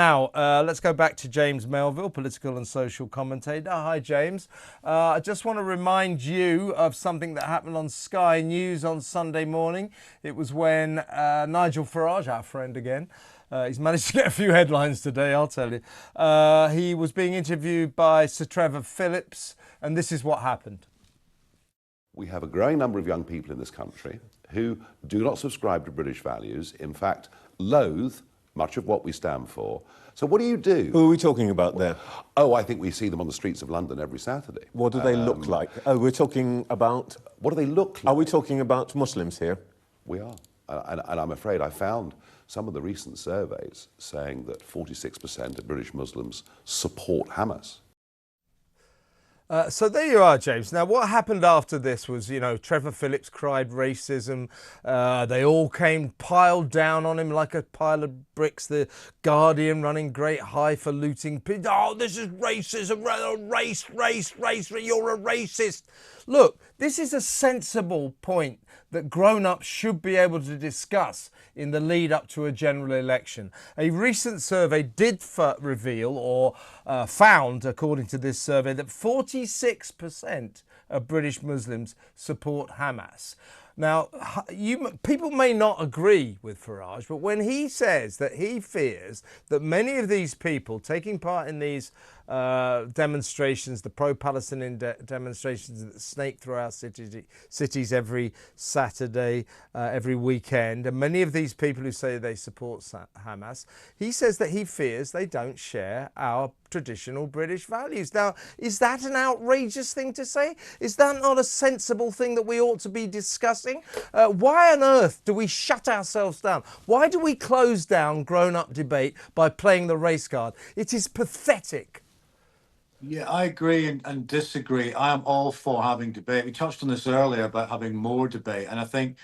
Now, let's go back to James Melville, political and social commentator. Hi, James. I just want to remind you of something that happened on Sky News on Sunday morning. It was when Nigel Farage, our friend again, he's managed to get a few headlines today, I'll tell you. He was being interviewed by Sir Trevor Phillips, and this is what happened. We have a growing number of young people in this country who do not subscribe to British values, in fact, loathe much of what we stand for. So what do you do? Who are we talking about there? Oh, I think we see them on the streets of London every Saturday. What do they look like? Oh, we're talking about... What do they look like? Are we talking about Muslims here? We are. And I'm afraid I found some of the recent surveys saying that 46% of British Muslims support Hamas. So there you are, James. Now, what happened after this was, Trevor Phillips cried racism. They all came piled down on him like a pile of bricks. The Guardian running great high for looting. Oh, this is racism. Race. You're a racist. Look, this is a sensible point that grown-ups should be able to discuss in the lead up to a general election. A recent survey did reveal or found, according to this survey, that 46% of British Muslims support Hamas. Now, people may not agree with Farage, but when he says that he fears that many of these people taking part in these demonstrations, the pro-Palestinian demonstrations that snake through our cities every Saturday, every weekend, and many of these people who say they support Hamas, he says that he fears they don't share our traditional British values. Now, is that an outrageous thing to say? Is that not a sensible thing that we ought to be discussing? Why on earth do we shut ourselves down? Why do we close down grown-up debate by playing the race card? It is pathetic. Yeah, I agree and disagree. I am all for having debate. We touched on this earlier about having more debate, and I think,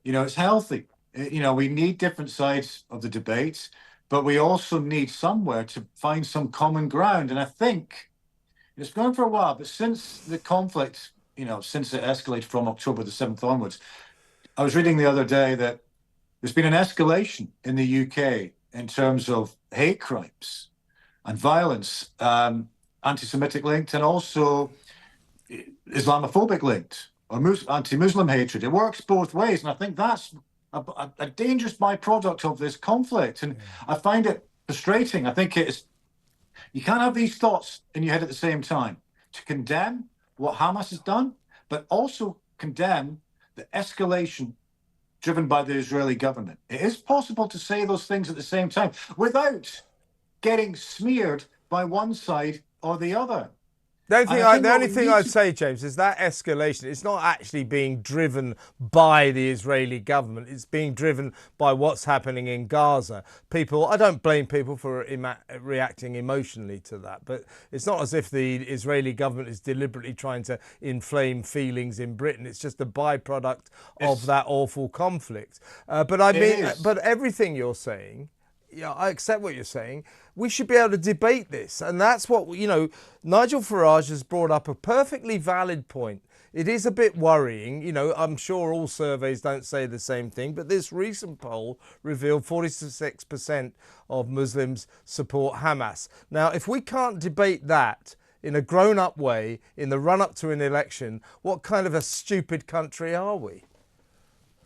it's healthy. We need different sides of the debate, but we also need somewhere to find some common ground. And I think it's gone for a while, but since the conflict, since it escalated from October the 7th onwards, I was reading the other day that there's been an escalation in the UK in terms of hate crimes and violence, anti-Semitic linked and also Islamophobic linked or anti-Muslim hatred. It works both ways, and I think that's a dangerous byproduct of this conflict. And I find it frustrating. I think you can't have these thoughts in your head at the same time. To condemn what Hamas has done, but also condemn the escalation driven by the Israeli government. It is possible to say those things at the same time without getting smeared by one side or the other. The only thing I'd say, James, is that escalation, it's not actually being driven by the Israeli government. It's being driven by what's happening in Gaza. I don't blame people for reacting emotionally to that, but it's not as if the Israeli government is deliberately trying to inflame feelings in Britain. It's just a byproduct of that awful conflict. But everything you're saying, I accept what you're saying. We should be able to debate this. And that's what, Nigel Farage has brought up a perfectly valid point. It is a bit worrying. I'm sure all surveys don't say the same thing, but this recent poll revealed 46% of Muslims support Hamas. Now, if we can't debate that in a grown-up way in the run-up to an election, what kind of a stupid country are we?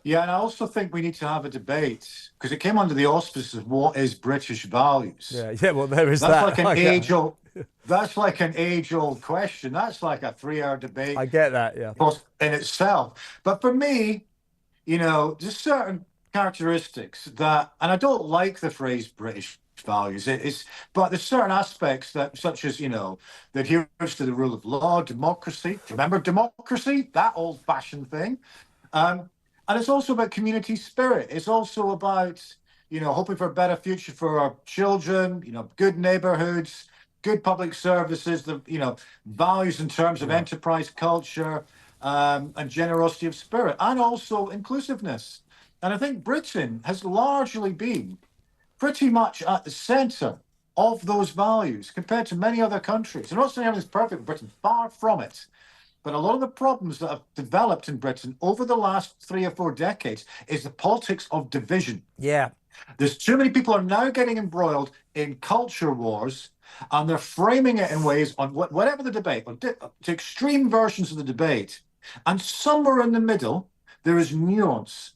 Yeah, and I also think we need to have a debate because it came under the auspices of what is British values. Yeah. Well, there is that. That's like an age-old question. That's like a 3-hour debate. I get that, yeah. In itself. But for me, there's certain characteristics that, and I don't like the phrase British values. But there's certain aspects that, such as, the adherence to the rule of law, democracy. Do you remember democracy? That old-fashioned thing. And it's also about community spirit. It's also about, hoping for a better future for our children, good neighborhoods, good public services, values in terms of enterprise culture and generosity of spirit, and also inclusiveness. And I think Britain has largely been pretty much at the center of those values compared to many other countries. I'm not saying everything's perfect in Britain, far from it. But a lot of the problems that have developed in Britain over the last 3 or 4 decades is the politics of division. Yeah. There's too many people are now getting embroiled in culture wars, and they're framing it in ways on whatever the debate, or to extreme versions of the debate, and somewhere in the middle there is nuance.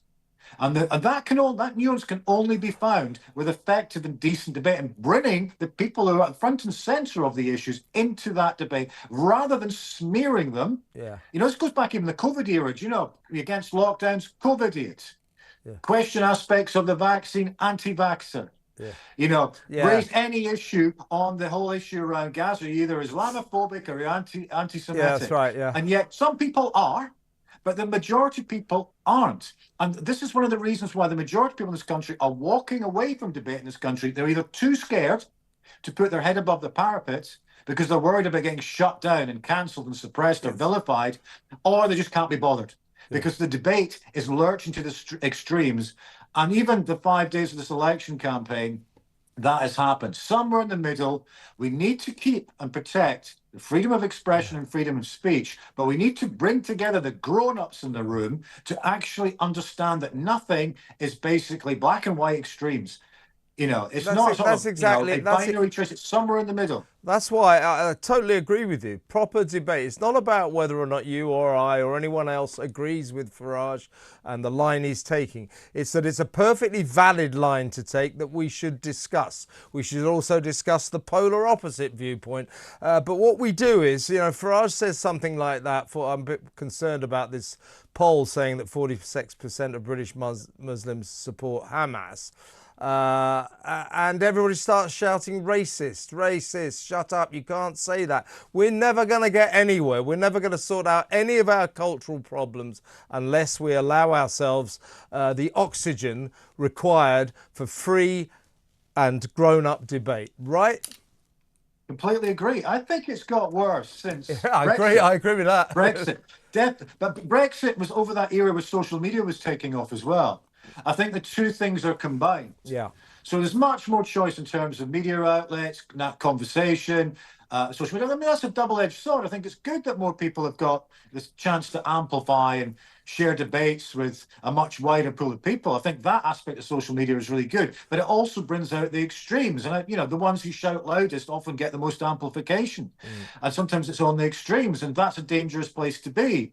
And that nuance can only be found with effective and decent debate, and bringing the people who are at front and centre of the issues into that debate rather than smearing them. Yeah. This goes back even the COVID era. Against lockdowns, COVID idiot. Yeah. Question aspects of the vaccine, anti-vaxxer. Yeah. Raise any issue on the whole issue around Gaza, either Islamophobic or anti-Semitic. Yeah, that's right. Yeah. And yet some people are, but the majority of people aren't. And this is one of the reasons why the majority of people in this country are walking away from debate in this country. They're either too scared to put their head above the parapet because they're worried about getting shut down and cancelled and suppressed or vilified, or they just can't be bothered because the debate is lurching to the extremes. And even the 5 days of this election campaign, that has happened. Somewhere in the middle, we need to keep and protect the freedom of expression and freedom of speech, but we need to bring together the grown-ups in the room to actually understand that nothing is basically black and white extremes. It's not a binary choice. It's somewhere in the middle. That's why I totally agree with you. Proper debate. It's not about whether or not you or I or anyone else agrees with Farage and the line he's taking. It's that it's a perfectly valid line to take that we should discuss. We should also discuss the polar opposite viewpoint. But what we do is, Farage says something like that. I'm a bit concerned about this poll saying that 46% of British Muslims support Hamas. And everybody starts shouting racist, shut up, you can't say that. We're never going to get anywhere. We're never going to sort out any of our cultural problems unless we allow ourselves the oxygen required for free and grown-up debate, right? Completely agree. I think it's got worse since Brexit. I agree with that. Brexit. But Brexit was over that era where social media was taking off as well. I think the two things are combined. Yeah. So there's much more choice in terms of media outlets, conversation, social media. I mean, that's a double-edged sword. I think it's good that more people have got this chance to amplify and share debates with a much wider pool of people. I think that aspect of social media is really good, but it also brings out the extremes. And, the ones who shout loudest often get the most amplification. And sometimes it's on the extremes, and that's a dangerous place to be.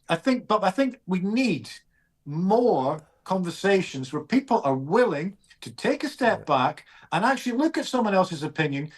I think we need more conversations where people are willing to take a step back and actually look at someone else's opinion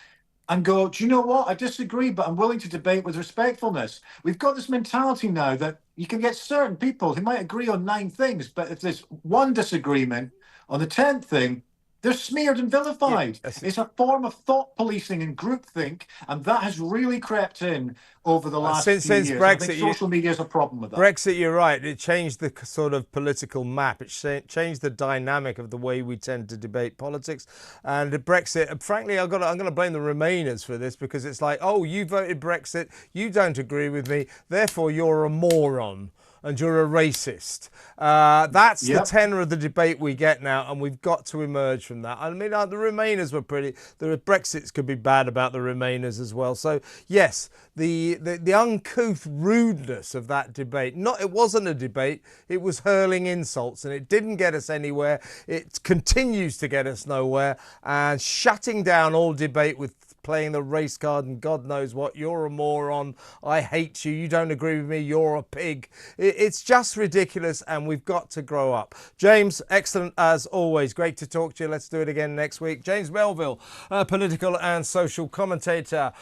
and go, do you know what? I disagree, but I'm willing to debate with respectfulness. We've got this mentality now that you can get certain people who might agree on 9 things, but if there's one disagreement on the 10th thing, they're smeared and vilified. Yeah, it's a form of thought policing and groupthink, and that has really crept in over the last few years. Since Brexit, I think social media is a problem with that. Brexit, you're right. It changed the sort of political map. It changed the dynamic of the way we tend to debate politics. And Brexit, frankly, I'm going to blame the Remainers for this, because it's like, oh, you voted Brexit, you don't agree with me, therefore you're a moron and you're a racist. That's the tenor of the debate we get now, and we've got to emerge from that. I mean, the Remainers were the Brexits could be bad about the Remainers as well. So, yes, the uncouth rudeness of that debate, it wasn't a debate, it was hurling insults, and it didn't get us anywhere. It continues to get us nowhere, and shutting down all debate with playing the race card and God knows what, you're a moron, I hate you, you don't agree with me, you're a pig. It's just ridiculous, and we've got to grow up. James, excellent as always. Great to talk to you. Let's do it again next week. James Melville, political and social commentator.